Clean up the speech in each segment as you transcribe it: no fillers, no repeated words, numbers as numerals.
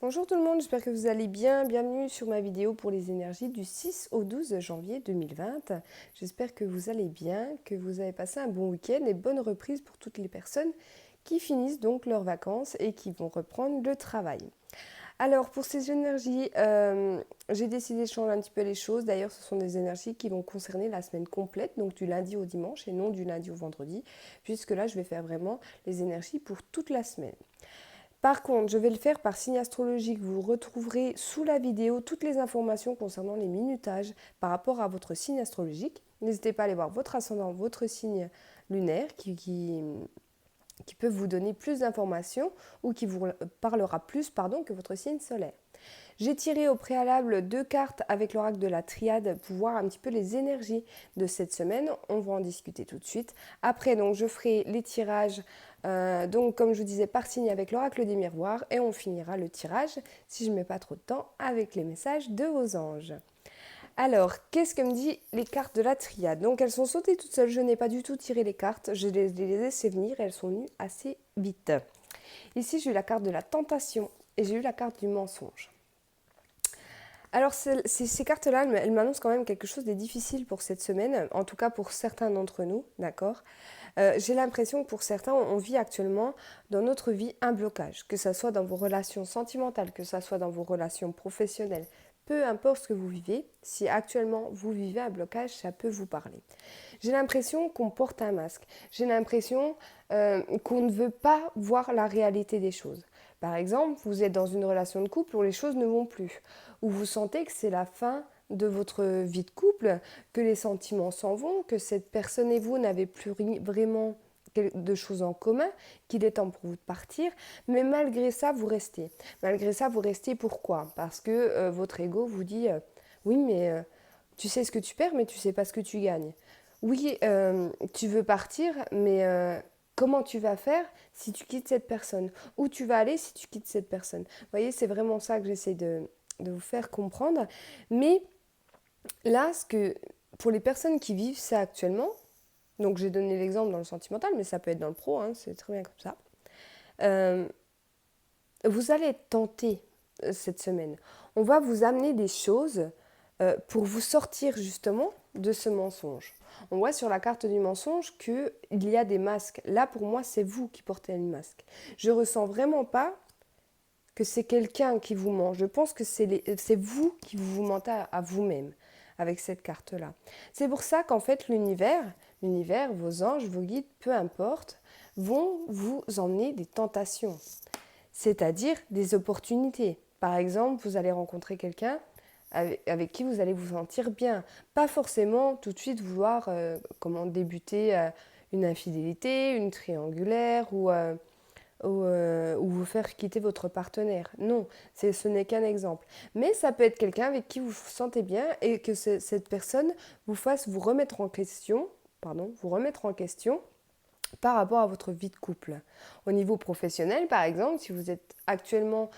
Bonjour tout le monde, j'espère que vous allez bien. Bienvenue sur ma vidéo pour les énergies du 6 au 12 janvier 2020. J'espère que vous allez bien, que vous avez passé un bon week-end et bonne reprise pour toutes les personnes qui finissent donc leurs vacances et qui vont reprendre le travail. Alors pour ces énergies, j'ai décidé de changer un petit peu les choses. D'ailleurs, ce sont des énergies qui vont concerner la semaine complète, donc du lundi au dimanche et non du lundi au vendredi, puisque là, je vais faire vraiment les énergies pour toute la semaine. Par contre, je vais le faire par signe astrologique. Vous retrouverez sous la vidéo toutes les informations concernant les minutages par rapport à votre signe astrologique. N'hésitez pas à aller voir votre ascendant, votre signe lunaire qui peut vous donner plus d'informations ou qui vous parlera plus que votre signe solaire. J'ai tiré au préalable 2 cartes avec l'oracle de la triade pour voir un petit peu les énergies de cette semaine. On va en discuter tout de suite. Après, donc, je ferai les tirages, donc comme je vous disais, par signe avec l'oracle des miroirs et on finira le tirage, si je ne mets pas trop de temps, avec les messages de vos anges. Alors, qu'est-ce que me dit les cartes de la triade? Donc, elles sont sautées toutes seules, je n'ai pas du tout tiré les cartes, je les ai laissées venir et elles sont venues assez vite. Ici, j'ai eu la carte de la tentation et j'ai eu la carte du mensonge. Alors, ces cartes-là, elles m'annoncent quand même quelque chose de difficile pour cette semaine, en tout cas pour certains d'entre nous, d'accord. J'ai l'impression que pour certains, on vit actuellement dans notre vie un blocage, que ce soit dans vos relations sentimentales, que ce soit dans vos relations professionnelles, peu importe ce que vous vivez, si actuellement vous vivez un blocage, ça peut vous parler. J'ai l'impression qu'on porte un masque, j'ai l'impression qu'on ne veut pas voir la réalité des choses. Par exemple, vous êtes dans une relation de couple où les choses ne vont plus, où vous sentez que c'est la fin de votre vie de couple, que les sentiments s'en vont, que cette personne et vous n'avez plus vraiment de choses en commun, qu'il est temps pour vous de partir, mais malgré ça, vous restez. Malgré ça, vous restez pourquoi? Parce que votre ego vous dit oui, mais tu sais ce que tu perds, mais tu sais pas ce que tu gagnes. Oui, tu veux partir, mais comment tu vas faire si tu quittes cette personne? Où tu vas aller si tu quittes cette personne? Vous voyez, c'est vraiment ça que j'essaie de vous faire comprendre. Mais là, pour les personnes qui vivent ça actuellement, donc j'ai donné l'exemple dans le sentimental, mais ça peut être dans le pro, hein, c'est très bien comme ça. Euh, vous allez être tenté cette semaine. On va vous amener des choses pour vous sortir justement de ce mensonge. On voit sur la carte du mensonge qu'il y a des masques. Là, pour moi, c'est vous qui portez un masque. Je ressens vraiment pas que c'est quelqu'un qui vous ment. Je pense que c'est vous qui vous mentez à vous-même avec cette carte-là. C'est pour ça qu'en fait, l'univers, vos anges, vos guides, peu importe, vont vous emmener des tentations, c'est-à-dire des opportunités. Par exemple, vous allez rencontrer quelqu'un avec qui vous allez vous sentir bien. Pas forcément tout de suite vouloir débuter une infidélité, une triangulaire ou vous faire quitter votre partenaire. Non, ce n'est qu'un exemple. Mais ça peut être quelqu'un avec qui vous vous sentez bien et que cette personne vous fasse vous remettre en question, par rapport à votre vie de couple. Au niveau professionnel, par exemple, si vous êtes actuellement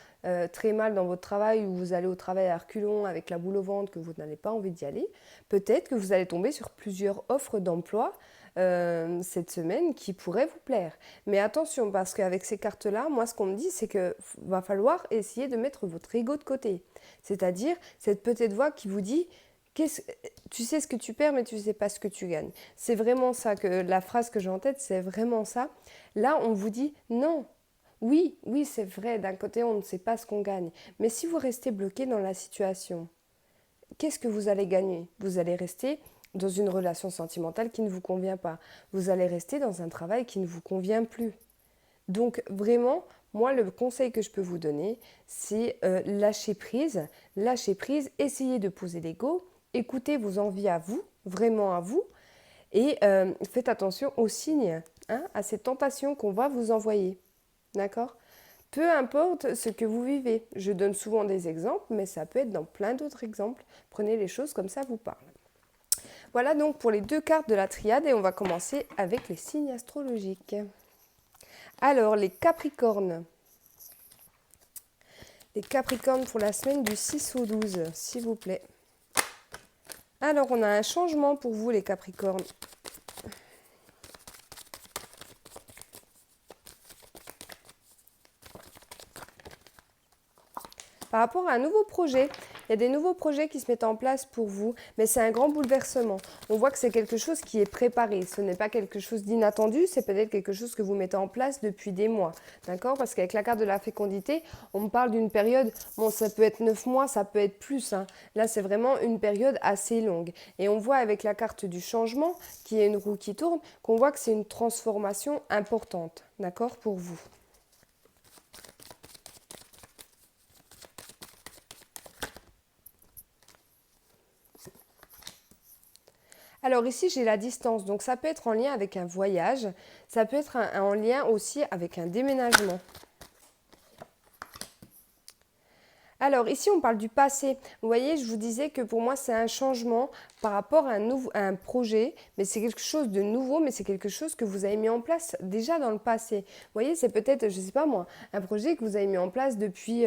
très mal dans votre travail ou vous allez au travail à reculons avec la boule au ventre que vous n'avez pas envie d'y aller, peut-être que vous allez tomber sur plusieurs offres d'emploi cette semaine qui pourraient vous plaire. Mais attention, parce qu'avec ces cartes-là, moi ce qu'on me dit, c'est qu'il va falloir essayer de mettre votre ego de côté. C'est-à-dire cette petite voix qui vous dit tu sais ce que tu perds, mais tu ne sais pas ce que tu gagnes. C'est vraiment ça, que la phrase que j'ai en tête, c'est vraiment ça. Là, on vous dit non. Oui, oui, c'est vrai, d'un côté, on ne sait pas ce qu'on gagne. Mais si vous restez bloqué dans la situation, qu'est-ce que vous allez gagner? Vous allez rester dans une relation sentimentale qui ne vous convient pas. Vous allez rester dans un travail qui ne vous convient plus. Donc vraiment, moi, le conseil que je peux vous donner, c'est lâcher prise, essayez de poser l'ego, écoutez vos envies à vous, vraiment à vous, et faites attention aux signes, hein, à ces tentations qu'on va vous envoyer. D'accord? Peu importe ce que vous vivez. Je donne souvent des exemples, mais ça peut être dans plein d'autres exemples. Prenez les choses comme ça vous parle. Voilà donc pour les 2 cartes de la triade et on va commencer avec les signes astrologiques. Alors, les Capricornes. Les Capricornes pour la semaine du 6 au 12, s'il vous plaît. Alors, on a un changement pour vous, les Capricornes. par rapport à un nouveau projet. Il y a des nouveaux projets qui se mettent en place pour vous, mais c'est un grand bouleversement. On voit que c'est quelque chose qui est préparé. Ce n'est pas quelque chose d'inattendu, c'est peut-être quelque chose que vous mettez en place depuis des mois. D'accord? Parce qu'avec la carte de la fécondité, on me parle d'une période, bon, ça peut être 9 mois, ça peut être plus. Hein. Là, c'est vraiment une période assez longue. Et on voit avec la carte du changement, qui est une roue qui tourne, qu'on voit que c'est une transformation importante. D'accord? Pour vous. Alors ici, j'ai la distance, donc ça peut être en lien avec un voyage, ça peut être en lien aussi avec un déménagement. Alors ici, on parle du passé. Vous voyez, je vous disais que pour moi, c'est un changement par rapport à un projet, mais c'est quelque chose de nouveau, mais c'est quelque chose que vous avez mis en place déjà dans le passé. Vous voyez, c'est peut-être, je ne sais pas moi, un projet que vous avez mis en place depuis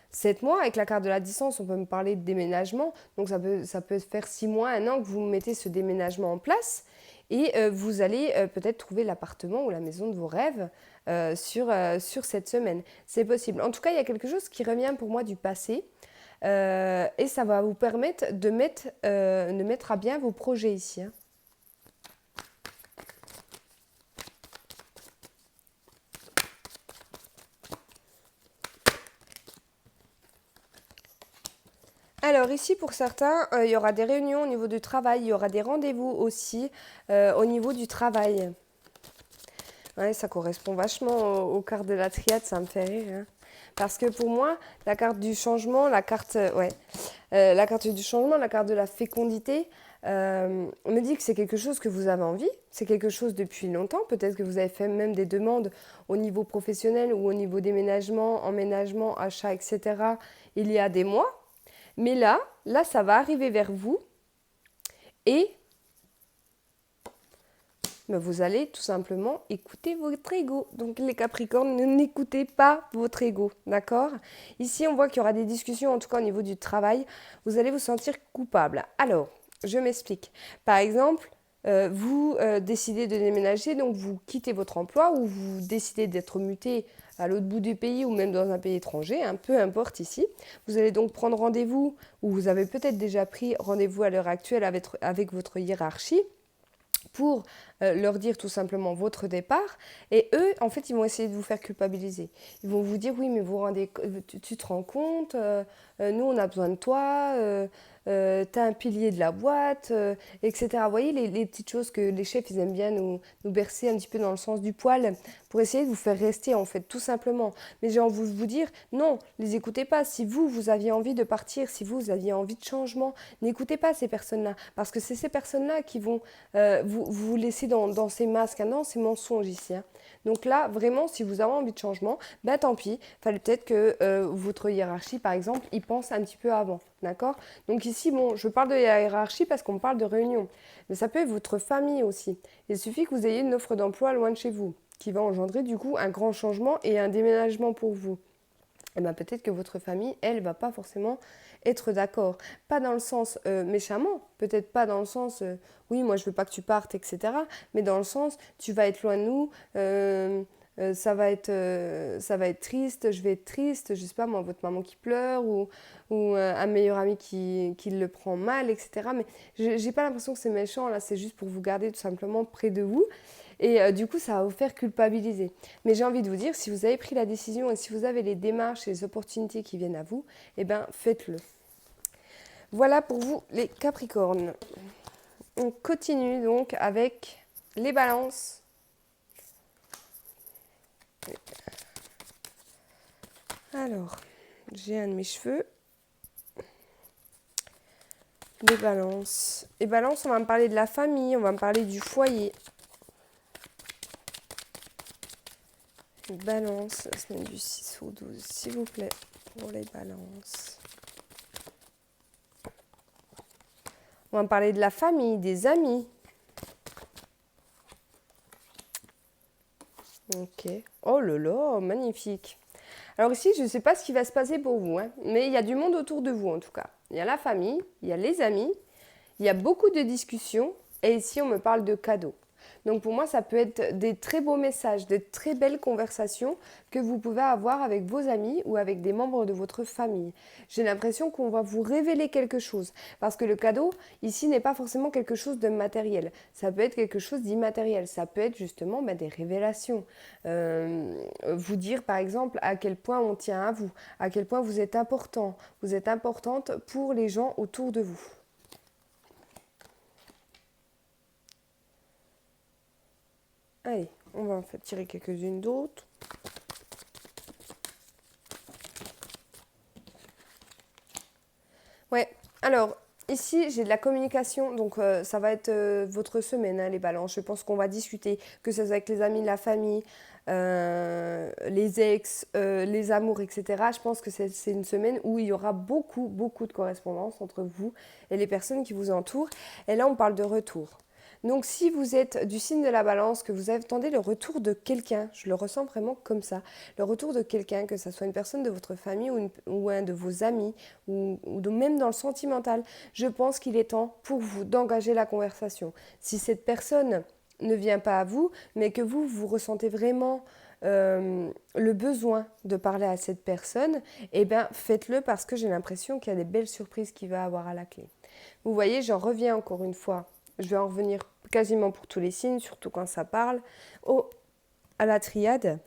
7 mois. Avec la carte de la distance, on peut me parler de déménagement. Donc ça peut faire 6 mois, 1 an que vous mettez ce déménagement en place. Et vous allez peut-être trouver l'appartement ou la maison de vos rêves sur cette semaine. C'est possible. En tout cas, il y a quelque chose qui revient pour moi du passé et ça va vous permettre de mettre à bien vos projets ici. Hein. Alors ici, pour certains, il y aura des réunions au niveau du travail, il y aura des rendez-vous aussi au niveau du travail. Ouais, ça correspond vachement aux cartes de la triade, ça me fait rire. Hein. Parce que pour moi, la carte du changement, la carte du changement, la carte de la fécondité, on me dit que c'est quelque chose que vous avez envie, c'est quelque chose depuis longtemps. Peut-être que vous avez fait même des demandes au niveau professionnel ou au niveau déménagement, emménagement, achat, etc. il y a des mois. Mais là, ça va arriver vers vous et vous allez tout simplement écouter votre ego. Donc les Capricornes, n'écoutez pas votre ego, d'accord? Ici, on voit qu'il y aura des discussions, en tout cas au niveau du travail. Vous allez vous sentir coupable. Alors, je m'explique. Par exemple, vous décidez de déménager, donc vous quittez votre emploi ou vous décidez d'être muté à l'autre bout du pays ou même dans un pays étranger, hein, peu importe ici. Vous allez donc prendre rendez-vous ou vous avez peut-être déjà pris rendez-vous à l'heure actuelle avec votre hiérarchie pour leur dire tout simplement votre départ. Et eux, en fait, ils vont essayer de vous faire culpabiliser. Ils vont vous dire, oui, mais tu te rends compte, nous, on a besoin de toi, t'as un pilier de la boîte, etc. Vous voyez, les petites choses que les chefs, ils aiment bien nous bercer un petit peu dans le sens du poil pour essayer de vous faire rester, en fait, tout simplement. Mais j'ai envie de vous dire, non, les écoutez pas. Si vous aviez envie de partir, si vous aviez envie de changement, n'écoutez pas ces personnes-là. Parce que c'est ces personnes-là qui vont vous laisser dans ces masques, hein, dans ces mensonges ici. Hein. Donc là, vraiment, si vous avez envie de changement, ben tant pis. Il fallait peut-être que votre hiérarchie, par exemple, y pense un petit peu avant. D'accord? Donc ici, bon, je parle de la hiérarchie parce qu'on parle de réunion. Mais ça peut être votre famille aussi. Il suffit que vous ayez une offre d'emploi loin de chez vous, qui va engendrer du coup un grand changement et un déménagement pour vous. Et bien peut-être que votre famille, elle, va pas forcément être d'accord. Pas dans le sens méchamment, peut-être pas dans le sens oui, moi je veux pas que tu partes, etc. Mais dans le sens, tu vas être loin de nous, ça va être triste, je vais être triste, je sais pas moi, votre maman qui pleure ou un meilleur ami qui le prend mal, etc. Mais j'ai pas l'impression que c'est méchant, là, c'est juste pour vous garder tout simplement près de vous. Et du coup, ça va vous faire culpabiliser. Mais j'ai envie de vous dire, si vous avez pris la décision et si vous avez les démarches et les opportunités qui viennent à vous, eh bien, faites-le. Voilà pour vous, les Capricornes. On continue donc avec les balances. Alors, j'ai un de mes cheveux. Les balances. Les balances, on va me parler de la famille, on va me parler du foyer. Balance, la semaine du 6 au 12, s'il vous plaît, pour les balances. On va me parler de la famille, des amis. Ok. Oh là là, magnifique. Alors ici, je ne sais pas ce qui va se passer pour vous, hein, mais il y a du monde autour de vous en tout cas. Il y a la famille, il y a les amis, il y a beaucoup de discussions et ici, on me parle de cadeaux. Donc pour moi, ça peut être des très beaux messages, des très belles conversations que vous pouvez avoir avec vos amis ou avec des membres de votre famille. J'ai l'impression qu'on va vous révéler quelque chose parce que le cadeau ici n'est pas forcément quelque chose de matériel. Ça peut être quelque chose d'immatériel. Ça peut être justement des révélations. Vous dire par exemple à quel point on tient à vous, à quel point vous êtes important, vous êtes importante pour les gens autour de vous. Allez, on va en fait tirer quelques-unes d'autres. Ouais, alors ici j'ai de la communication, donc ça va être votre semaine, hein, les balances. Je pense qu'on va discuter, que ce soit avec les amis, la famille, les ex, les amours, etc. Je pense que c'est une semaine où il y aura beaucoup, beaucoup de correspondance entre vous et les personnes qui vous entourent. Et là, on parle de retour. Donc si vous êtes du signe de la balance, que vous attendez le retour de quelqu'un, je le ressens vraiment comme ça, le retour de quelqu'un, que ce soit une personne de votre famille ou un de vos amis, même dans le sentimental, je pense qu'il est temps pour vous d'engager la conversation. Si cette personne ne vient pas à vous, mais que vous ressentez vraiment le besoin de parler à cette personne, eh bien faites-le parce que j'ai l'impression qu'il y a des belles surprises qu'il va avoir à la clé. Vous voyez, j'en reviens encore une fois. Je vais en revenir quasiment pour tous les signes, surtout quand ça parle, à la triade.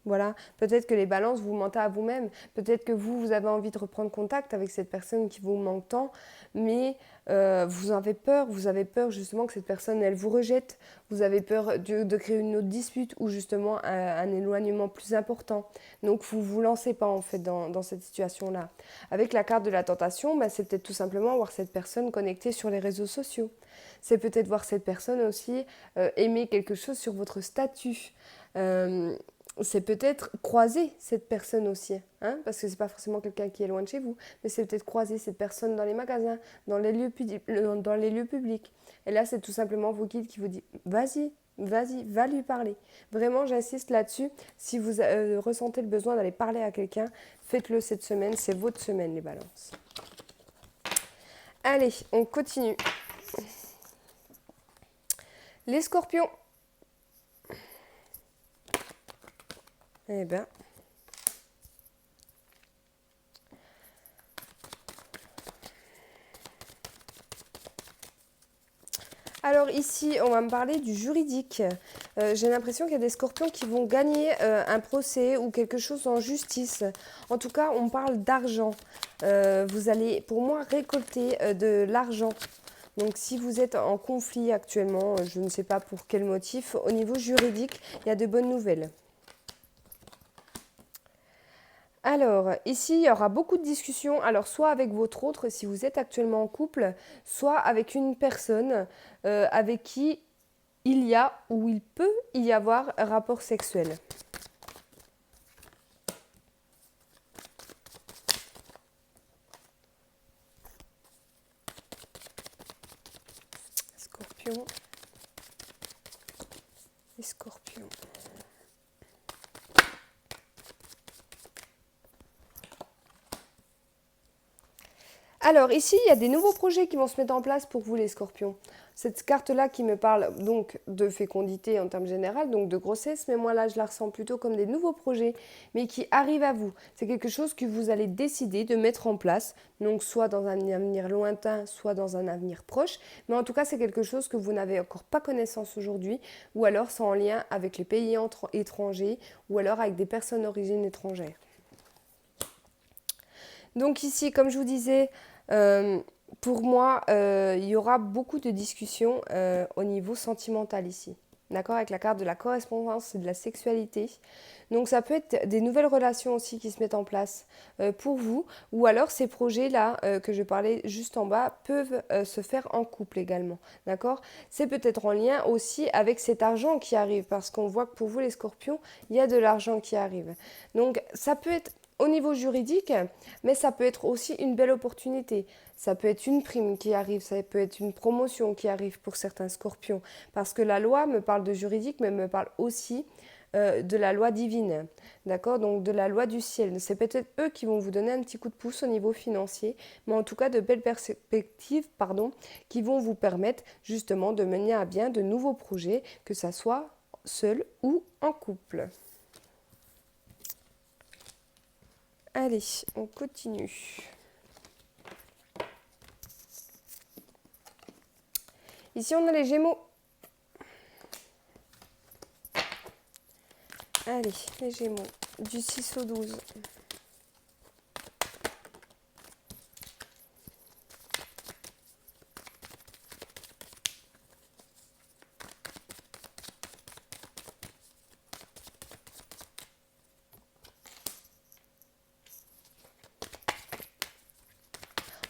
Voilà, peut-être que les balances, vous mentez à vous-même, peut-être que vous avez envie de reprendre contact avec cette personne qui vous manque tant, mais vous avez peur justement que cette personne, elle vous rejette, vous avez peur de créer une autre dispute ou justement un éloignement plus important. Donc vous ne vous lancez pas en fait dans cette situation-là. Avec la carte de la tentation, c'est peut-être tout simplement voir cette personne connectée sur les réseaux sociaux. C'est peut-être voir cette personne aussi aimer quelque chose sur votre statut. C'est peut-être croiser cette personne aussi, hein, parce que c'est pas forcément quelqu'un qui est loin de chez vous, mais c'est peut-être croiser cette personne dans les magasins, dans les lieux publics. Et là, c'est tout simplement vos guides qui vous disent vas-y, va lui parler. Vraiment, j'insiste là-dessus. Si vous ressentez le besoin d'aller parler à quelqu'un, faites-le cette semaine. C'est votre semaine, les balances. Allez, on continue. Les scorpions. Eh bien, alors ici, on va me parler du juridique. J'ai l'impression qu'il y a des scorpions qui vont gagner un procès ou quelque chose en justice. En tout cas, on parle d'argent. Vous allez, pour moi, récolter de l'argent. Donc si vous êtes en conflit actuellement, je ne sais pas pour quel motif, au niveau juridique, il y a de bonnes nouvelles. Alors, ici, il y aura beaucoup de discussions, alors soit avec votre autre, si vous êtes actuellement en couple, soit avec une personne avec qui il y a ou il peut y avoir un rapport sexuel. Scorpion. Les scorpions. Alors ici, il y a des nouveaux projets qui vont se mettre en place pour vous les scorpions. Cette carte-là qui me parle donc de fécondité en termes généraux, donc de grossesse, mais moi là je la ressens plutôt comme des nouveaux projets, mais qui arrivent à vous. C'est quelque chose que vous allez décider de mettre en place, donc soit dans un avenir lointain, soit dans un avenir proche, mais en tout cas c'est quelque chose que vous n'avez encore pas connaissance aujourd'hui, ou alors c'est en lien avec les pays étrangers, ou alors avec des personnes d'origine étrangère. Donc ici, comme je vous disais, pour moi, il y aura beaucoup de discussions au niveau sentimental ici. D'accord? Avec la carte de la correspondance et de la sexualité. Donc ça peut être des nouvelles relations aussi qui se mettent en place pour vous. Ou alors ces projets-là que je parlais juste en bas peuvent se faire en couple également. D'accord? C'est peut-être en lien aussi avec cet argent qui arrive. Parce qu'on voit que pour vous les scorpions, il y a de l'argent qui arrive. Donc ça peut être au niveau juridique, mais ça peut être aussi une belle opportunité. Ça peut être une prime qui arrive, ça peut être une promotion qui arrive pour certains scorpions. Parce que la loi me parle de juridique, mais me parle aussi de la loi divine, d'accord? Donc de la loi du ciel. C'est peut-être eux qui vont vous donner un petit coup de pouce au niveau financier, mais en tout cas de belles perspectives, pardon, qui vont vous permettre justement de mener à bien de nouveaux projets, que ça soit seul ou en couple. Allez, on continue. Ici, on a les Gémeaux. Allez, les Gémeaux, du 6 au 12.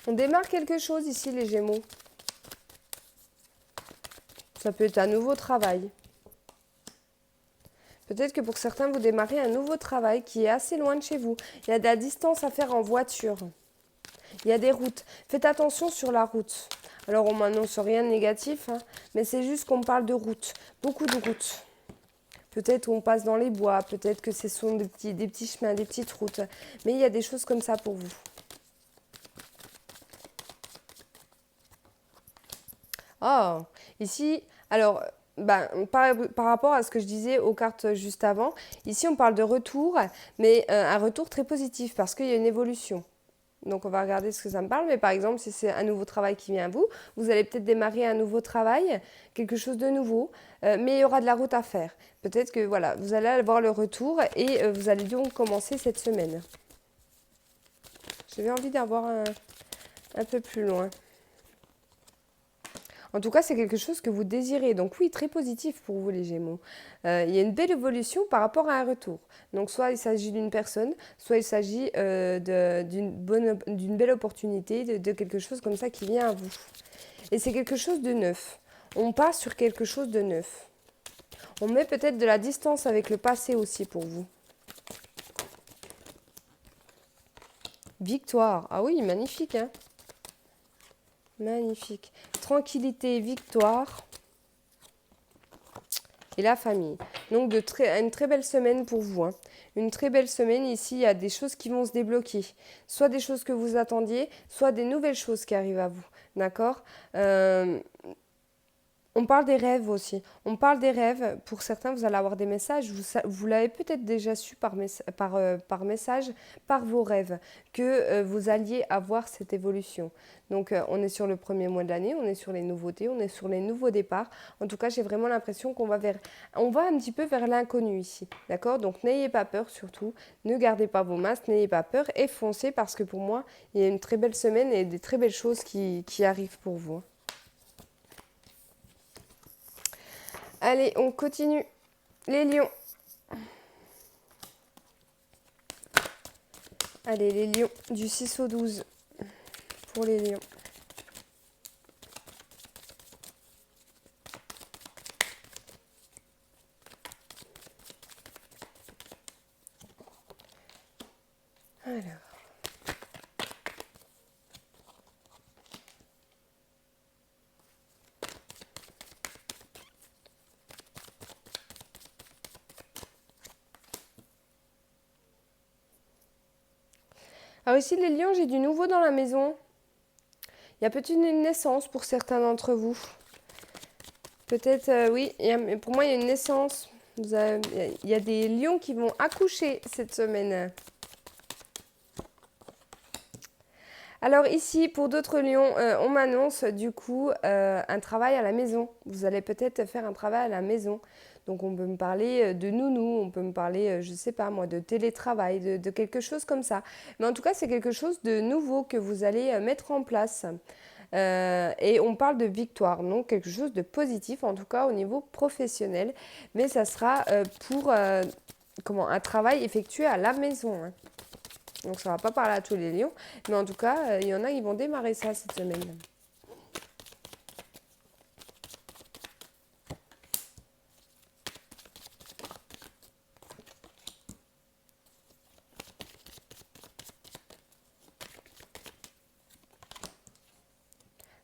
On démarre quelque chose ici, les Gémeaux. Ça peut être un nouveau travail. Peut-être que pour certains, vous démarrez un nouveau travail qui est assez loin de chez vous. Il y a de la distance à faire en voiture. Il y a des routes. Faites attention sur la route. Alors, on m'annonce rien de négatif, hein, mais c'est juste qu'on parle de route. Beaucoup de routes. Peut-être on passe dans les bois, peut-être que ce sont des petits chemins, des petites routes. Mais il y a des choses comme ça pour vous. Oh, ici, alors, par rapport à ce que je disais aux cartes juste avant, ici on parle de retour, mais un retour très positif parce qu'il y a une évolution. Donc on va regarder ce que ça me parle, mais par exemple si c'est un nouveau travail qui vient à vous, vous allez peut-être démarrer un nouveau travail, quelque chose de nouveau, mais il y aura de la route à faire. Peut-être que voilà, vous allez avoir le retour et vous allez donc commencer cette semaine. J'avais envie d'avoir un peu plus loin. En tout cas, c'est quelque chose que vous désirez. Donc oui, très positif pour vous les Gémeaux. Il y a une belle évolution par rapport à un retour. Donc soit il s'agit d'une personne, soit il s'agit d'une belle opportunité, de quelque chose comme ça qui vient à vous. Et c'est quelque chose de neuf. On passe sur quelque chose de neuf. On met peut-être de la distance avec le passé aussi pour vous. Victoire. Ah oui, magnifique, hein? Magnifique. Tranquillité, victoire. Et la famille. Donc une très belle semaine pour vous. Hein. Une très belle semaine. Ici, il y a des choses qui vont se débloquer. Soit des choses que vous attendiez, soit des nouvelles choses qui arrivent à vous. D'accord On parle des rêves aussi. On parle des rêves. Pour certains, vous allez avoir des messages. Vous l'avez peut-être déjà su par message, par vos rêves, que vous alliez avoir cette évolution. Donc, on est sur le premier mois de l'année, on est sur les nouveautés, on est sur les nouveaux départs. En tout cas, j'ai vraiment l'impression qu'on va un petit peu vers l'inconnu ici. D'accord? Donc, n'ayez pas peur surtout. Ne gardez pas vos masques, n'ayez pas peur et foncez parce que pour moi, il y a une très belle semaine et des très belles choses qui arrivent pour vous. Allez, on continue. Les lions. Allez, les lions, du 6 au 12 pour les lions. Alors. Ah aussi, les lions, j'ai du nouveau dans la maison. Il y a peut-être une naissance pour certains d'entre vous. Peut-être, oui, pour moi, il y a une naissance. Il y a des lions qui vont accoucher cette semaine. Alors ici, pour d'autres lions, on m'annonce du coup un travail à la maison. Vous allez peut-être faire un travail à la maison. Donc on peut me parler de nounou, on peut me parler, je ne sais pas moi, de télétravail, de quelque chose comme ça. Mais en tout cas, c'est quelque chose de nouveau que vous allez mettre en place. Et on parle de victoire, donc quelque chose de positif, en tout cas au niveau professionnel. Mais ça sera pour un travail effectué à la maison. Hein. Donc ça ne va pas parler à tous les lions. Mais en tout cas, il y en a qui vont démarrer ça cette semaine.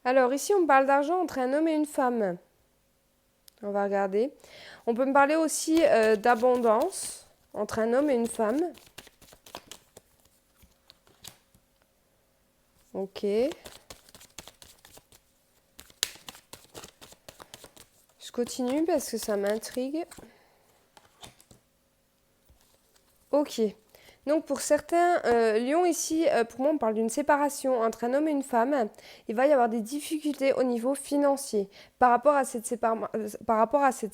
Alors ici, on parle d'argent entre un homme et une femme. On va regarder. On peut me parler aussi d'abondance entre un homme et une femme. Ok. Je continue parce que ça m'intrigue. Ok. Donc pour certains lions ici, pour moi on parle d'une séparation entre un homme et une femme. Il va y avoir des difficultés au niveau financier par rapport à cette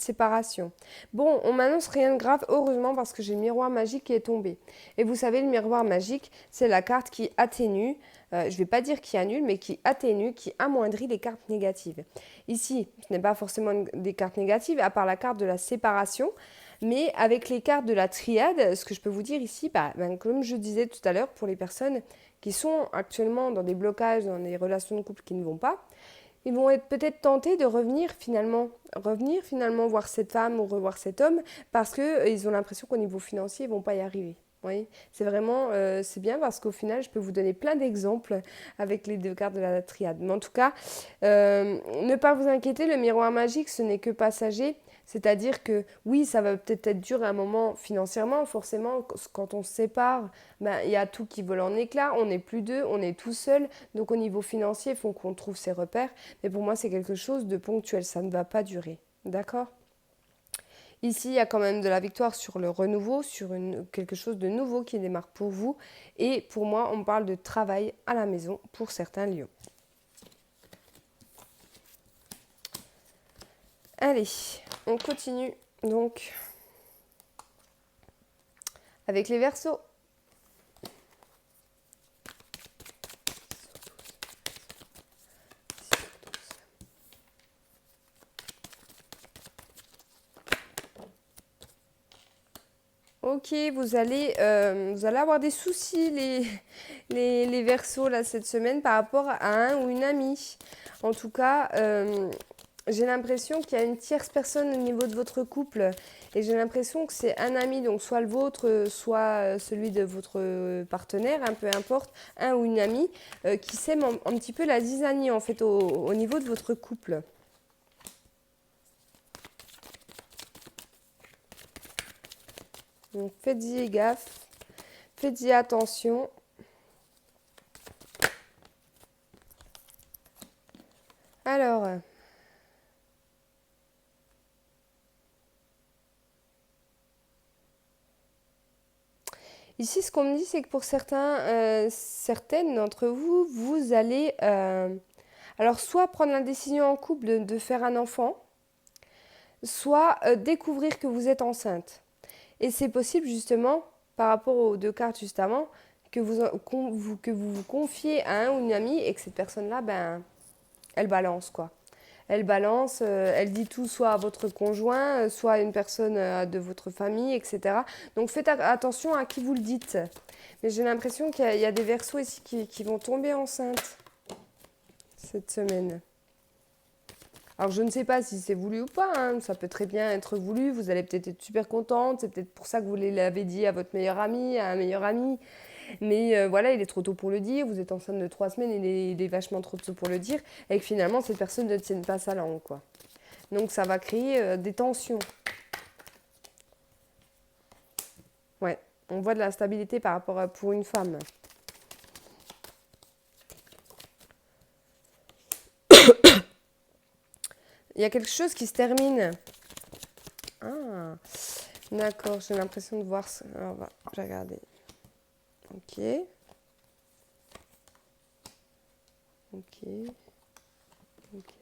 séparation. Bon, on m'annonce rien de grave, heureusement parce que j'ai le miroir magique qui est tombé. Et vous savez, le miroir magique, c'est la carte qui atténue, je ne vais pas dire qui annule, mais qui atténue, qui amoindrit les cartes négatives. Ici, ce n'est pas forcément des cartes négatives, à part la carte de la séparation. Mais avec les cartes de la triade, ce que je peux vous dire ici, comme je disais tout à l'heure, pour les personnes qui sont actuellement dans des blocages, dans des relations de couple qui ne vont pas, ils vont être peut-être tentés de revenir finalement voir cette femme ou revoir cet homme parce qu'ils ont l'impression qu'au niveau financier, ils ne vont pas y arriver. Oui, c'est vraiment, c'est bien parce qu'au final, je peux vous donner plein d'exemples avec les deux cartes de la triade. Mais en tout cas, ne pas vous inquiéter, le miroir magique, ce n'est que passager. C'est-à-dire que oui, ça va peut-être être dur à un moment financièrement, forcément, quand on se sépare, il y a tout qui vole en éclats, on n'est plus deux, on est tout seul, donc au niveau financier, il faut qu'on trouve ses repères, mais pour moi, c'est quelque chose de ponctuel, ça ne va pas durer, d'accord ? Ici, il y a quand même de la victoire sur le renouveau, sur quelque chose de nouveau qui démarre pour vous, et pour moi, on parle de travail à la maison pour certains lions. Allez, on continue donc avec les Verseaux. Ok, vous allez avoir des soucis les Verseaux là cette semaine par rapport à un ou une amie. En tout cas, j'ai l'impression qu'il y a une tierce personne au niveau de votre couple et j'ai l'impression que c'est un ami, donc soit le vôtre, soit celui de votre partenaire, peu importe, un ou une amie, qui sème un petit peu la zizanie en fait au niveau de votre couple. Donc faites-y gaffe, faites-y attention. Alors, ici ce qu'on me dit c'est que pour certaines d'entre vous, vous allez alors soit prendre la décision en couple de faire un enfant, soit découvrir que vous êtes enceinte. Et c'est possible justement, par rapport aux deux cartes juste avant, que vous confiez à un ou une amie et que cette personne-là, elle balance quoi. Elle balance, elle dit tout soit à votre conjoint, soit à une personne de votre famille, etc. Donc faites attention à qui vous le dites. Mais j'ai l'impression qu'il y a des Verseaux ici qui vont tomber enceintes cette semaine. Alors je ne sais pas si c'est voulu ou pas, hein. Ça peut très bien être voulu, vous allez peut-être être super contente, c'est peut-être pour ça que vous l'avez dit à votre meilleur ami, à un meilleur ami. Mais voilà, il est trop tôt pour le dire, vous êtes enceinte de 3 semaines, il est vachement trop tôt pour le dire, et que finalement cette personne ne tienne pas sa langue, quoi. Donc ça va créer des tensions. Ouais, on voit de la stabilité par rapport à pour une femme. Il y a quelque chose qui se termine. Ah, d'accord, j'ai l'impression de voir ça. Alors, je vais regarder. Ok. Ok. Ok.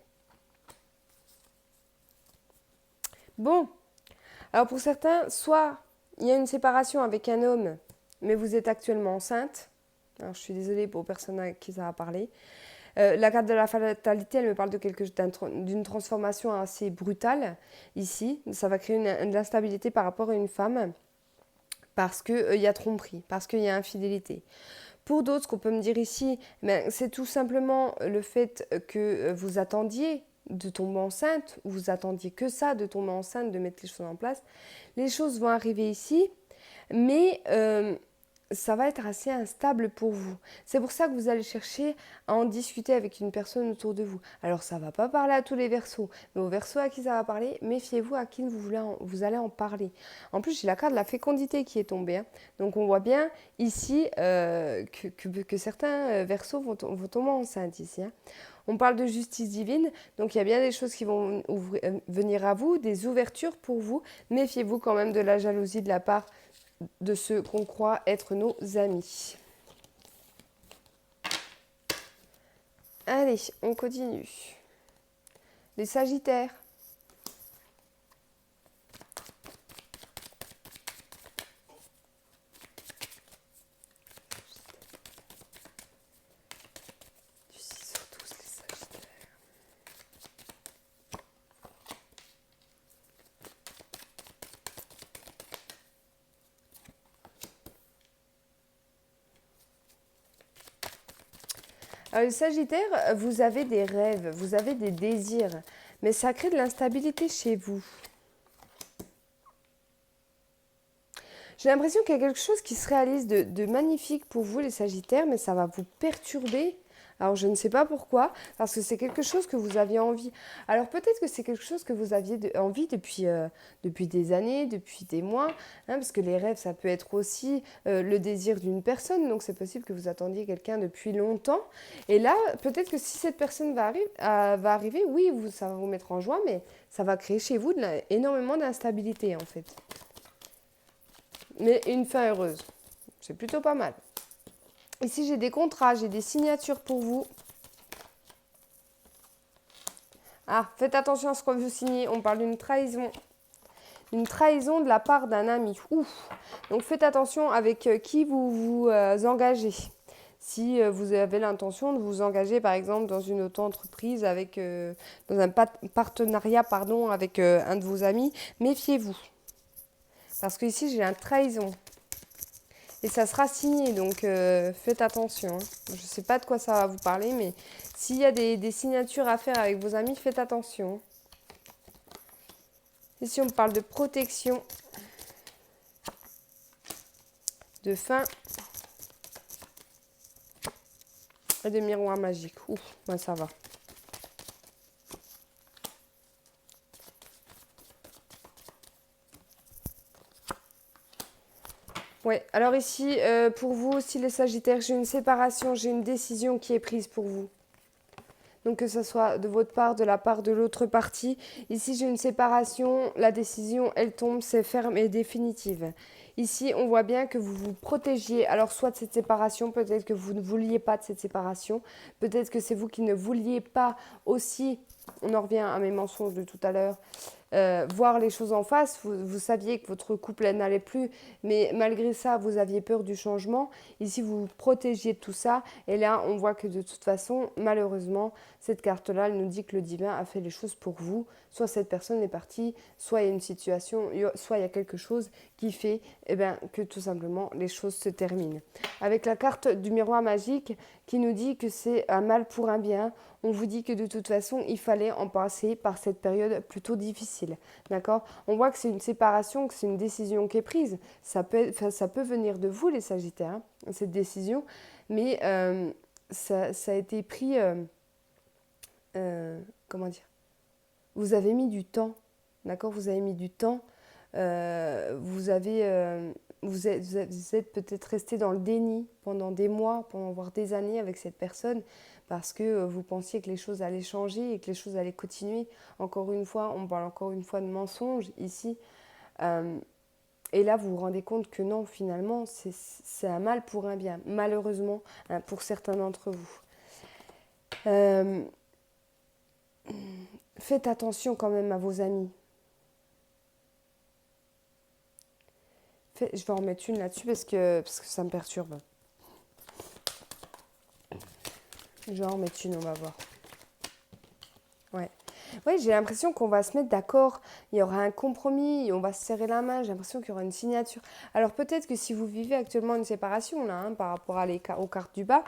Bon. Alors pour certains, soit il y a une séparation avec un homme, mais vous êtes actuellement enceinte. Alors je suis désolée pour personne à qui ça a parlé. La carte de la fatalité, elle me parle d'une transformation assez brutale ici. Ça va créer de l'instabilité par rapport à une femme parce qu'il y a tromperie, parce qu'il y a infidélité. Pour d'autres, ce qu'on peut me dire ici, c'est tout simplement le fait que vous attendiez de tomber enceinte, ou vous attendiez que ça, de tomber enceinte, de mettre les choses en place. Les choses vont arriver ici, mais ça va être assez instable pour vous. C'est pour ça que vous allez chercher à en discuter avec une personne autour de vous. Alors ça ne va pas parler à tous les Verseaux, mais aux Verseaux à qui ça va parler, méfiez-vous à qui vous allez en parler. En plus, j'ai la carte de la fécondité qui est tombée, hein. Donc on voit bien ici que certains Verseaux vont tomber enceintes ici, hein. On parle de justice divine, donc il y a bien des choses qui vont venir à vous, des ouvertures pour vous. Méfiez-vous quand même de la jalousie de la part de ceux qu'on croit être nos amis. Allez, on continue. Les Sagittaires. Du 6 au 12, les Sagittaires. Alors, les Sagittaires, vous avez des rêves, vous avez des désirs, mais ça crée de l'instabilité chez vous. J'ai l'impression qu'il y a quelque chose qui se réalise de magnifique pour vous, les Sagittaires, mais ça va vous perturber. Alors, je ne sais pas pourquoi, parce que c'est quelque chose que vous aviez envie. Alors, peut-être que c'est quelque chose que vous aviez envie depuis des années, depuis des mois, hein, parce que les rêves, ça peut être aussi le désir d'une personne. Donc, c'est possible que vous attendiez quelqu'un depuis longtemps. Et là, peut-être que si cette personne va arriver, oui, ça va vous mettre en joie, mais ça va créer chez vous énormément d'instabilité, en fait. Mais une fin heureuse. C'est plutôt pas mal. Ici, j'ai des contrats, j'ai des signatures pour vous. Ah, faites attention à ce que vous signez. On parle d'une trahison. Une trahison de la part d'un ami. Ouf. Donc, faites attention avec qui vous vous engagez. Si vous avez l'intention de vous engager, par exemple, dans une auto-entreprise, dans un partenariat avec un de vos amis, méfiez-vous. Parce que ici, j'ai une trahison. Et ça sera signé, donc faites attention, hein. Je ne sais pas de quoi ça va vous parler, mais s'il y a des signatures à faire avec vos amis, faites attention. Ici, on parle de protection, de fin et de miroir magique. Ouf, moi ça va. Ouais, alors ici, pour vous aussi les Sagittaires, j'ai une séparation, j'ai une décision qui est prise pour vous. Donc que ce soit de votre part, de la part de l'autre partie. Ici, j'ai une séparation, la décision, elle tombe, c'est ferme et définitive. Ici, on voit bien que vous vous protégiez, alors soit de cette séparation, peut-être que vous ne vouliez pas de cette séparation, peut-être que c'est vous qui ne vouliez pas aussi, on en revient à mes mensonges de tout à l'heure, voir les choses en face. Vous saviez que votre couple n'allait plus, mais malgré ça, vous aviez peur du changement. Ici, vous vous protégiez de tout ça. Et là, on voit que de toute façon, malheureusement, cette carte-là, elle nous dit que le divin a fait les choses pour vous. Soit cette personne est partie, soit il y a une situation, soit il y a quelque chose qui fait que tout simplement les choses se terminent. Avec la carte du miroir magique qui nous dit que c'est un mal pour un bien, on vous dit que de toute façon, il fallait en passer par cette période plutôt difficile. D'accord ? On voit que c'est une séparation, que c'est une décision qui est prise. Ça peut venir de vous, les Sagittaires, hein, cette décision, mais ça a été pris... comment dire ? Vous avez mis du temps, d'accord ? Vous avez mis du temps. Vous êtes peut-être resté dans le déni pendant des mois, voire des années avec cette personne, parce que vous pensiez que les choses allaient changer et que les choses allaient continuer. Encore une fois, on parle encore une fois de mensonges ici. Et là, vous vous rendez compte que non, finalement, c'est un mal pour un bien, malheureusement, hein, pour certains d'entre vous. Faites attention quand même à vos amis. Je vais en remettre une là-dessus parce que ça me perturbe. Je vais en remettre une, on va voir. Ouais, j'ai l'impression qu'on va se mettre d'accord. Il y aura un compromis, on va se serrer la main. J'ai l'impression qu'il y aura une signature. Alors peut-être que si vous vivez actuellement une séparation, là, hein, par rapport aux cartes du bas,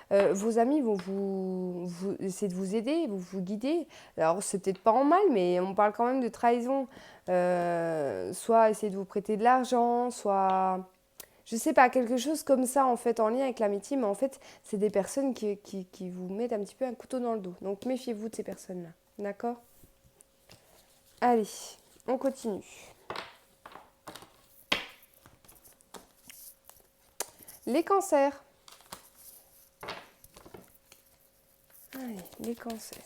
vos amis vont vous essayer de vous aider, vous guider. Alors, c'est peut-être pas en mal, mais on parle quand même de trahison. Soit essayer de vous prêter de l'argent, soit Je sais pas, quelque chose comme ça en fait en lien avec l'amitié, mais en fait c'est des personnes qui vous mettent un petit peu un couteau dans le dos. Donc méfiez-vous de ces personnes-là. D'accord? Allez, on continue. Les cancers. Allez, les cancers.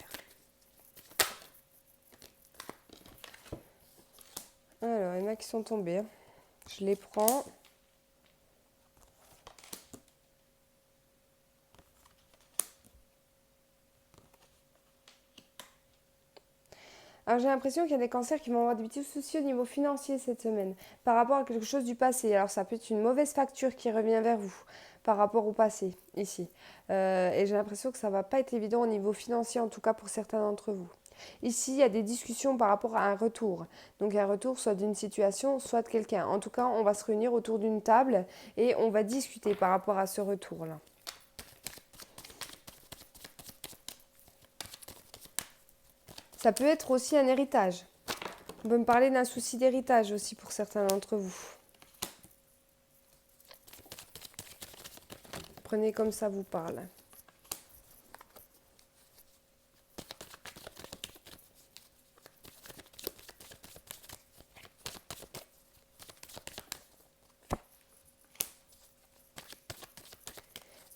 Alors, il y en a qui sont tombés, hein. Je les prends. Alors j'ai l'impression qu'il y a des cancers qui vont avoir des petits soucis au niveau financier cette semaine par rapport à quelque chose du passé. Alors ça peut être une mauvaise facture qui revient vers vous par rapport au passé ici. Et j'ai l'impression que ça ne va pas être évident au niveau financier, en tout cas pour certains d'entre vous. Ici, il y a des discussions par rapport à un retour. Donc un retour soit d'une situation, soit de quelqu'un. En tout cas, on va se réunir autour d'une table et on va discuter par rapport à ce retour-là. Ça peut être aussi un héritage. On peut me parler d'un souci d'héritage aussi pour certains d'entre vous. Prenez comme ça vous parle.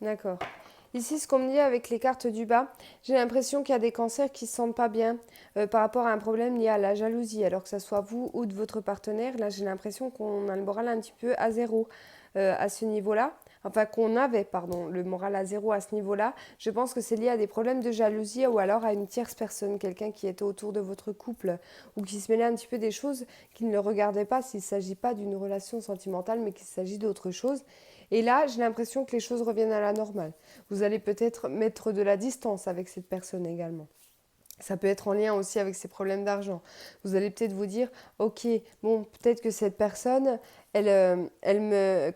D'accord. Ici, ce qu'on me dit avec les cartes du bas, j'ai l'impression qu'il y a des cancers qui ne se sentent pas bien par rapport à un problème lié à la jalousie. Alors que ce soit vous ou de votre partenaire, là j'ai l'impression qu'on a le moral un petit peu à zéro à ce niveau-là. Enfin, qu'on avait, pardon, le moral à zéro à ce niveau-là. Je pense que c'est lié à des problèmes de jalousie ou alors à une tierce personne, quelqu'un qui était autour de votre couple ou qui se mêlait un petit peu des choses qui ne le regardaient pas s'il ne s'agit pas d'une relation sentimentale mais qu'il s'agit d'autre chose. Et là, j'ai l'impression que les choses reviennent à la normale. Vous allez peut-être mettre de la distance avec cette personne également. Ça peut être en lien aussi avec ses problèmes d'argent. Vous allez peut-être vous dire, ok, bon, peut-être que cette personne, elle ne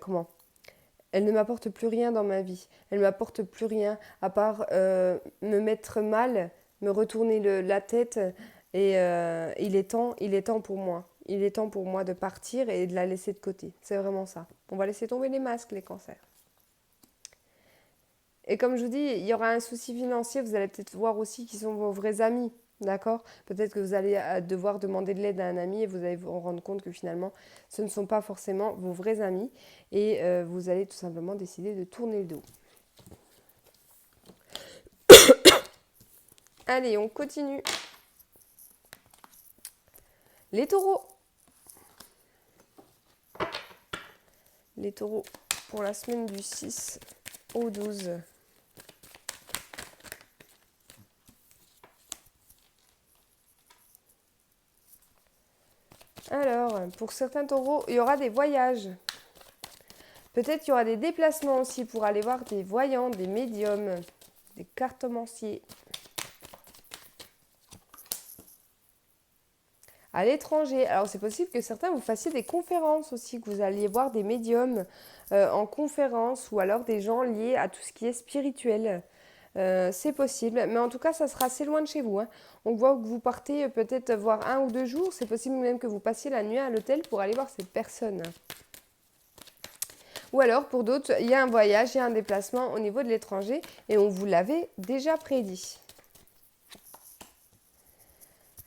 m'apporte plus rien dans ma vie. Elle ne m'apporte plus rien à part me mettre mal, me retourner la tête. Et il est temps pour moi. Il est temps pour moi de partir et de la laisser de côté. C'est vraiment ça. On va laisser tomber les masques, les cancers. Et comme je vous dis, il y aura un souci financier. Vous allez peut-être voir aussi qui sont vos vrais amis. D'accord? Peut-être que vous allez devoir demander de l'aide à un ami et vous allez vous rendre compte que finalement, ce ne sont pas forcément vos vrais amis. Et vous allez tout simplement décider de tourner le dos. Allez, on continue. Les taureaux. Les taureaux pour la semaine du 6 au 12. Alors, pour certains taureaux, il y aura des voyages. Peut-être qu'il y aura des déplacements aussi pour aller voir des voyants, des médiums, des cartomanciers. À l'étranger, alors c'est possible que certains vous fassiez des conférences aussi, que vous alliez voir des médiums en conférence ou alors des gens liés à tout ce qui est spirituel. C'est possible, mais en tout cas, ça sera assez loin de chez vous, hein. On voit que vous partez peut-être voir 1 ou 2 jours. C'est possible même que vous passiez la nuit à l'hôtel pour aller voir cette personne. Ou alors, pour d'autres, il y a un voyage, il y a un déplacement au niveau de l'étranger et on vous l'avait déjà prédit.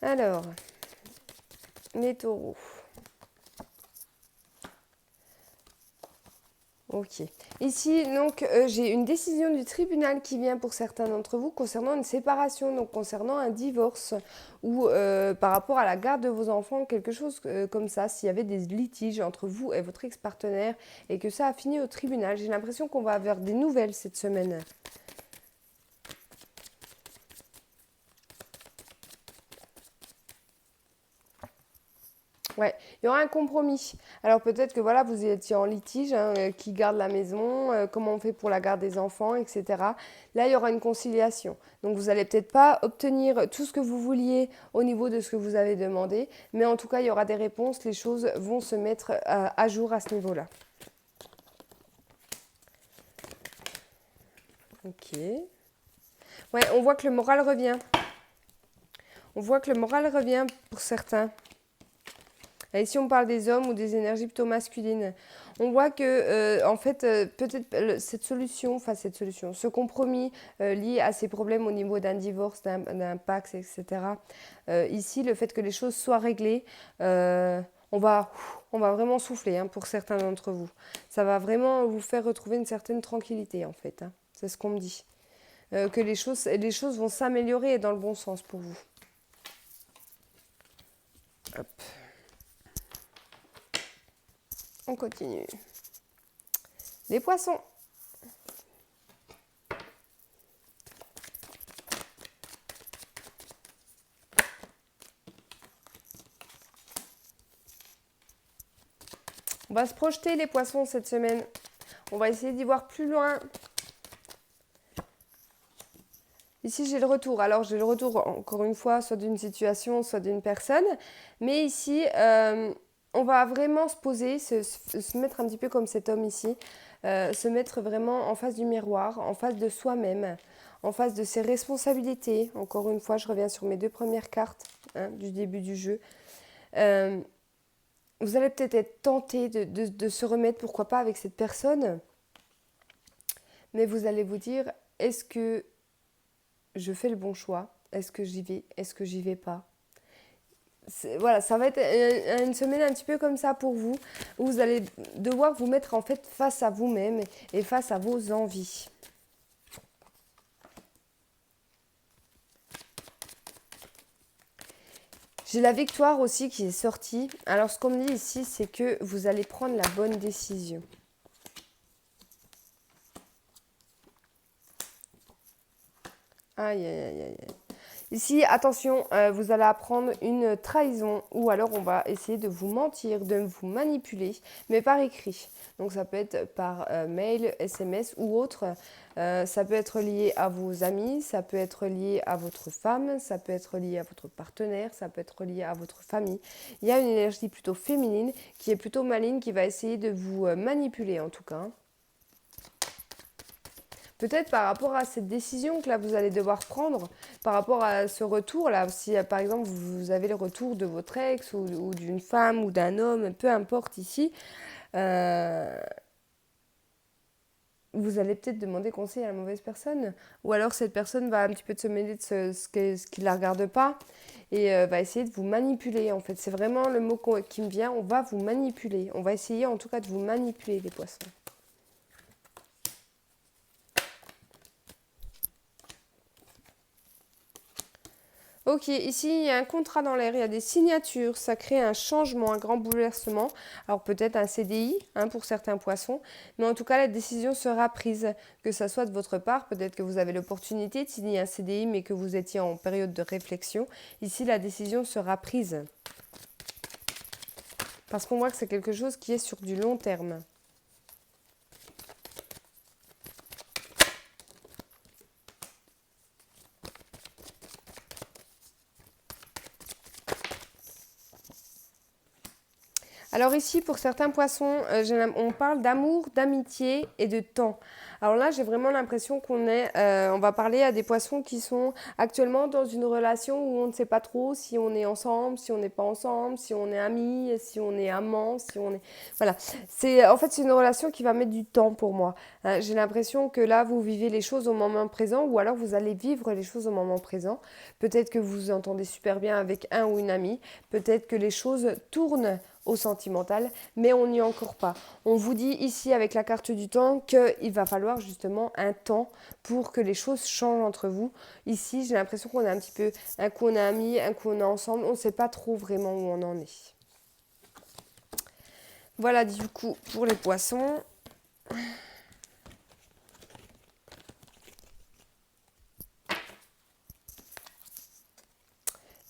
Alors, les taureaux. Ok. Ici, donc, j'ai une décision du tribunal qui vient pour certains d'entre vous concernant une séparation, donc concernant un divorce ou par rapport à la garde de vos enfants, quelque chose comme ça. S'il y avait des litiges entre vous et votre ex-partenaire et que ça a fini au tribunal, j'ai l'impression qu'on va avoir des nouvelles cette semaine. Ouais, il y aura un compromis. Alors peut-être que voilà, vous étiez en litige, hein, qui garde la maison, comment on fait pour la garde des enfants, etc. Là, il y aura une conciliation. Donc vous n'allez peut-être pas obtenir tout ce que vous vouliez au niveau de ce que vous avez demandé, mais en tout cas, il y aura des réponses, les choses vont se mettre à jour à ce niveau-là. Ok. Ouais, on voit que le moral revient. On voit que le moral revient pour certains. Et si on parle des hommes ou des énergies plutôt masculines, On voit que, en fait, peut-être ce compromis lié à ces problèmes au niveau d'un divorce, d'un Pacs, etc. Ici, le fait que les choses soient réglées, on va vraiment souffler hein, pour certains d'entre vous. Ça va vraiment vous faire retrouver une certaine tranquillité, en fait. Hein. C'est ce qu'on me dit. Que les choses vont s'améliorer dans le bon sens pour vous. Hop. On continue. Les poissons. On va se projeter les poissons cette semaine. On va essayer d'y voir plus loin. Ici, j'ai le retour. Alors, j'ai le retour, encore une fois, soit d'une situation, soit d'une personne. Mais ici, on va vraiment se poser, se mettre un petit peu comme cet homme ici. Se mettre vraiment en face du miroir, en face de soi-même, en face de ses responsabilités. Encore une fois, je reviens sur mes 2 premières cartes hein, du début du jeu. Vous allez peut-être être tenté de se remettre, pourquoi pas, avec cette personne. Mais vous allez vous dire, est-ce que je fais le bon choix? Est-ce que j'y vais? Est-ce que j'y vais pas? Voilà, ça va être une semaine un petit peu comme ça pour vous, où vous allez devoir vous mettre en fait face à vous-même et face à vos envies. J'ai la victoire aussi qui est sortie. Alors, ce qu'on me dit ici, c'est que vous allez prendre la bonne décision. Aïe, aïe, aïe, aïe. Ici, attention, vous allez apprendre une trahison ou alors on va essayer de vous mentir, de vous manipuler, mais par écrit. Donc ça peut être par mail, SMS ou autre. Ça peut être lié à vos amis, ça peut être lié à votre femme, ça peut être lié à votre partenaire, ça peut être lié à votre famille. Il y a une énergie plutôt féminine qui est plutôt maligne, qui va essayer de vous manipuler en tout cas. Peut-être par rapport à cette décision que là vous allez devoir prendre, par rapport à ce retour là, si par exemple vous avez le retour de votre ex ou d'une femme ou d'un homme, peu importe ici, vous allez peut-être demander conseil à la mauvaise personne. Ou alors cette personne va un petit peu se mêler de ce qui ne la regarde pas et va essayer de vous manipuler en fait. C'est vraiment le mot qui me vient, on va vous manipuler. On va essayer en tout cas de vous manipuler les poissons. Ok, ici il y a un contrat dans l'air, il y a des signatures, ça crée un changement, un grand bouleversement. Alors peut-être un CDI hein, pour certains poissons, mais en tout cas la décision sera prise, que ça soit de votre part, peut-être que vous avez l'opportunité de signer un CDI mais que vous étiez en période de réflexion. Ici la décision sera prise. Parce qu'on voit que c'est quelque chose qui est sur du long terme. Alors ici, pour certains poissons, on parle d'amour, d'amitié et de temps. Alors là, j'ai vraiment l'impression on va parler à des poissons qui sont actuellement dans une relation où on ne sait pas trop si on est ensemble, si on n'est pas ensemble, si on est amis, si on est amants, si on est... Voilà. En fait, c'est une relation qui va mettre du temps pour moi. J'ai l'impression que là, vous vivez les choses au moment présent ou alors vous allez vivre les choses au moment présent. Peut-être que vous vous entendez super bien avec un ou une amie. Peut-être que les choses tournent au sentimental, mais on n'y est encore pas. On vous dit ici avec la carte du temps qu'il va falloir justement un temps pour que les choses changent entre vous. Ici, j'ai l'impression qu'on est un petit peu, un coup on est amis, un coup on est ensemble, on ne sait pas trop vraiment où on en est. Voilà du coup pour les poissons.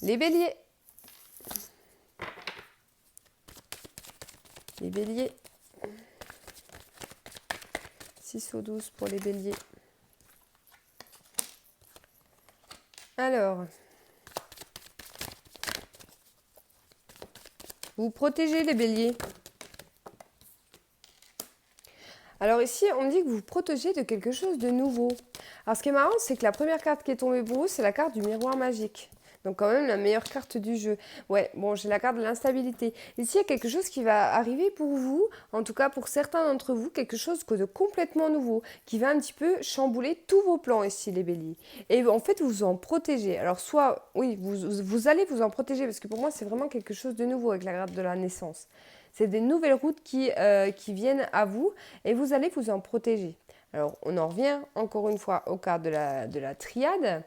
Les béliers. Les béliers. 6 au 12 pour les béliers. Alors, vous protégez les béliers. Alors ici, on me dit que vous vous protégez de quelque chose de nouveau. Alors ce qui est marrant, c'est que la première carte qui est tombée pour vous, c'est la carte du miroir magique. Donc quand même la meilleure carte du jeu. Ouais, bon, j'ai la carte de l'instabilité. Ici, il y a quelque chose qui va arriver pour vous, en tout cas pour certains d'entre vous, quelque chose de complètement nouveau, qui va un petit peu chambouler tous vos plans ici, les béliers. Et en fait, vous en protégez. Alors soit, oui, vous allez vous en protéger, parce que pour moi, c'est vraiment quelque chose de nouveau avec la carte de la naissance. C'est des nouvelles routes qui viennent à vous, et vous allez vous en protéger. Alors, on en revient encore une fois aux cartes de la triade.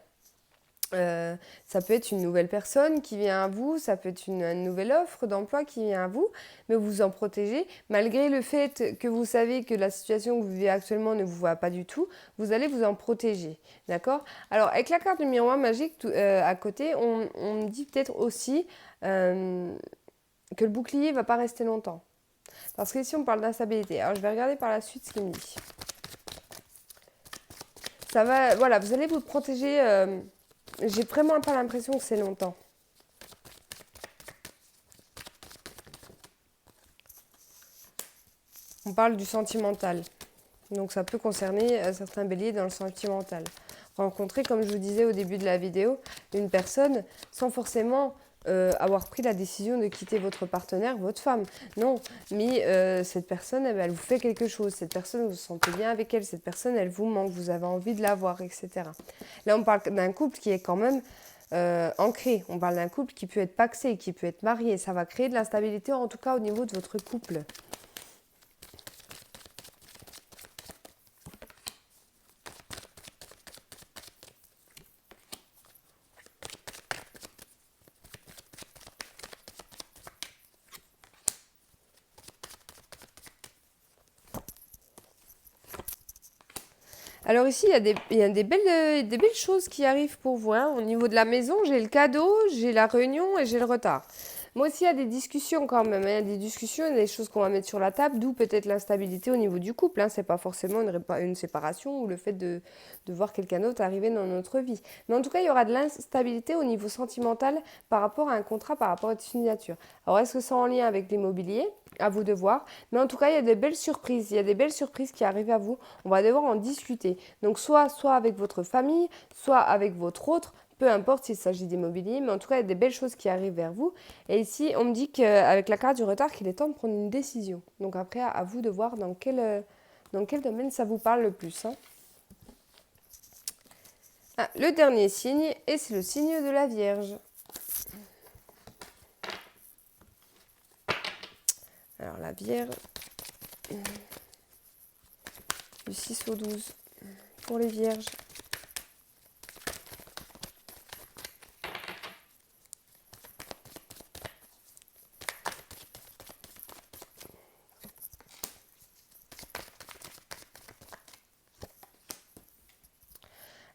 Ça peut être une nouvelle personne qui vient à vous, ça peut être une nouvelle offre d'emploi qui vient à vous, mais vous en protégez. Malgré le fait que vous savez que la situation que vous vivez actuellement ne vous va pas du tout, vous allez vous en protéger. D'accord? Alors, avec la carte du miroir magique à côté, on me dit peut-être aussi que le bouclier ne va pas rester longtemps. Parce qu'ici, on parle d'instabilité. Alors, je vais regarder par la suite ce qu'il me dit. Ça va, voilà, vous allez vous protéger. J'ai vraiment pas l'impression que c'est longtemps. On parle du sentimental. Donc ça peut concerner certains béliers dans le sentimental. Rencontrer, comme je vous disais au début de la vidéo, une personne sans forcément avoir pris la décision de quitter votre partenaire, votre femme. Non, mais cette personne, elle vous fait quelque chose. Cette personne, vous vous sentez bien avec elle. Cette personne, elle vous manque. Vous avez envie de la voir, etc. Là, on parle d'un couple qui est quand même ancré. On parle d'un couple qui peut être pacsé, qui peut être marié. Ça va créer de l'instabilité, en tout cas au niveau de votre couple. Alors ici, il y a des belles choses qui arrivent pour vous. Hein. Au niveau de la maison, j'ai le cadeau, j'ai la réunion et j'ai le retard. Moi aussi, il y a des discussions quand même. Hein. Il y a des discussions, il y a des choses qu'on va mettre sur la table, d'où peut-être l'instabilité au niveau du couple. Hein. Ce n'est pas forcément une séparation ou le fait de voir quelqu'un d'autre arriver dans notre vie. Mais en tout cas, il y aura de l'instabilité au niveau sentimental par rapport à un contrat, par rapport à une signature. Alors, est-ce que c'est en lien avec l'immobilier ? À vous de voir. Mais en tout cas, il y a des belles surprises. Il y a des belles surprises qui arrivent à vous. On va devoir en discuter. Donc, soit avec votre famille, soit avec votre autre. Peu importe s'il s'agit d'immobilier, mais en tout cas, il y a des belles choses qui arrivent vers vous. Et ici, on me dit qu'avec la carte du retard, qu'il est temps de prendre une décision. Donc après, à vous de voir dans quel domaine ça vous parle le plus. Hein. Ah, le dernier signe, et c'est le signe de la Vierge. Alors, la Vierge, du 6 au 12, pour les Vierges.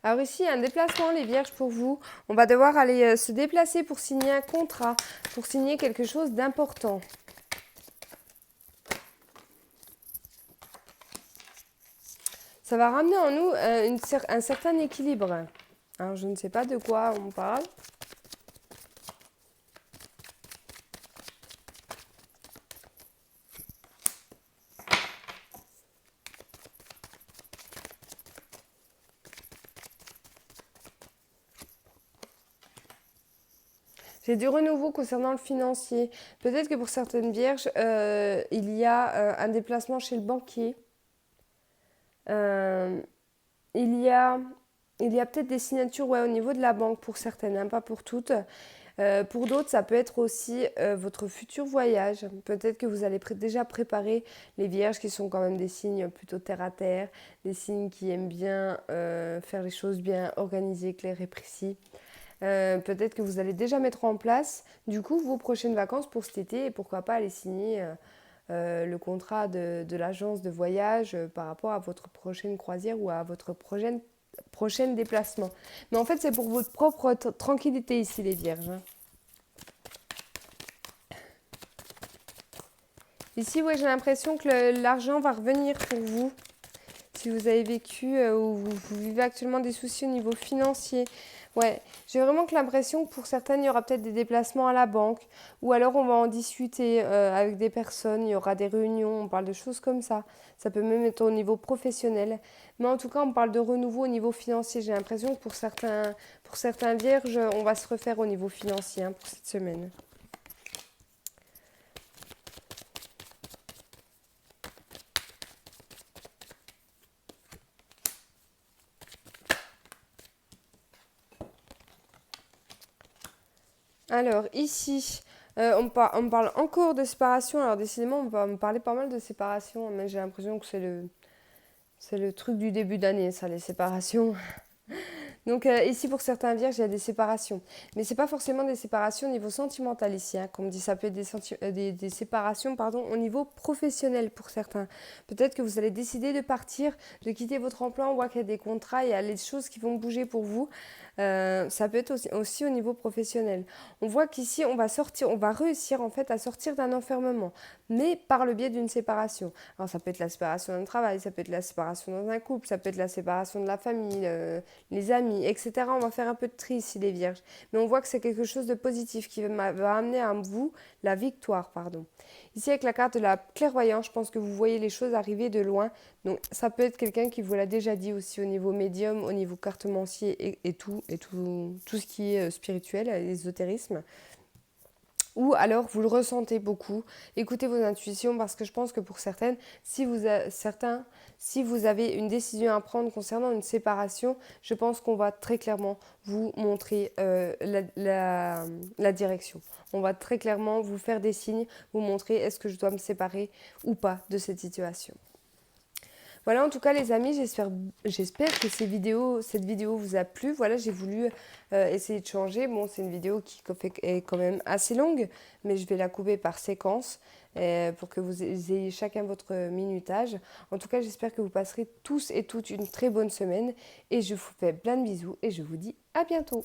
Alors ici, il y a un déplacement, les Vierges, pour vous. On va devoir aller se déplacer pour signer un contrat, pour signer quelque chose d'important. Ça va ramener en nous un certain équilibre. Alors, je ne sais pas de quoi on parle. J'ai du renouveau concernant le financier. Peut-être que pour certaines vierges, il y a un déplacement chez le banquier. Il y a peut-être des signatures au niveau de la banque pour certaines, hein, pas pour toutes. Pour d'autres, ça peut être aussi votre futur voyage. Peut-être que vous allez déjà préparer les vierges qui sont quand même des signes plutôt terre à terre, des signes qui aiment bien faire les choses bien organisées, claires et précises. Peut-être que vous allez déjà mettre en place du coup vos prochaines vacances pour cet été et pourquoi pas aller signer le contrat de l'agence de voyage par rapport à votre prochaine croisière ou à votre prochain déplacement. Mais en fait, c'est pour votre propre tranquillité ici, les vierges. Hein. Ici, ouais, j'ai l'impression que l'argent va revenir pour vous. si vous avez vécu ou vous vivez actuellement des soucis au niveau financier. Ouais, j'ai vraiment que l'impression que pour certaines, il y aura peut-être des déplacements à la banque, ou alors on va en discuter avec des personnes, il y aura des réunions, on parle de choses comme ça. Ça peut même être au niveau professionnel. Mais en tout cas, on parle de renouveau au niveau financier. J'ai l'impression que pour certains vierges, on va se refaire au niveau financier pour cette semaine. Alors, ici, on parle encore de séparation. Alors, décidément, on va me parler pas mal de séparation, mais j'ai l'impression que c'est le truc du début d'année, ça, les séparations. Donc ici pour certains vierges, il y a des séparations. Mais c'est pas forcément des séparations au niveau sentimental ici. Comme on dit, ça peut être des séparations pardon, au niveau professionnel pour certains. Peut-être que vous allez décider de partir, de quitter votre emploi, on voit qu'il y a des contrats, il y a des choses qui vont bouger pour vous. Ça peut être aussi au niveau professionnel. On voit qu'ici, on va réussir en fait à sortir d'un enfermement, mais par le biais d'une séparation. Alors ça peut être la séparation d'un travail, ça peut être la séparation dans un couple, ça peut être la séparation de la famille, les amis, etc. On va faire un peu de tri ici les vierges. Mais on voit que c'est quelque chose de positif qui va amener à vous la victoire, pardon. Ici avec la carte de la clairvoyance, je pense que vous voyez les choses arriver de loin. Donc ça peut être quelqu'un qui vous l'a déjà dit aussi au niveau médium, au niveau cartomancier et tout ce qui est spirituel, l'ésotérisme. Ou alors vous le ressentez beaucoup, écoutez vos intuitions parce que je pense que pour certaines, si vous avez une décision à prendre concernant une séparation, je pense qu'on va très clairement vous montrer la direction. On va très clairement vous faire des signes, vous montrer est-ce que je dois me séparer ou pas de cette situation. Voilà, en tout cas les amis, j'espère que cette vidéo vous a plu. Voilà, j'ai voulu essayer de changer. Bon, c'est une vidéo qui est quand même assez longue, mais je vais la couper par séquence pour que vous ayez chacun votre minutage. En tout cas, j'espère que vous passerez tous et toutes une très bonne semaine et je vous fais plein de bisous et je vous dis à bientôt.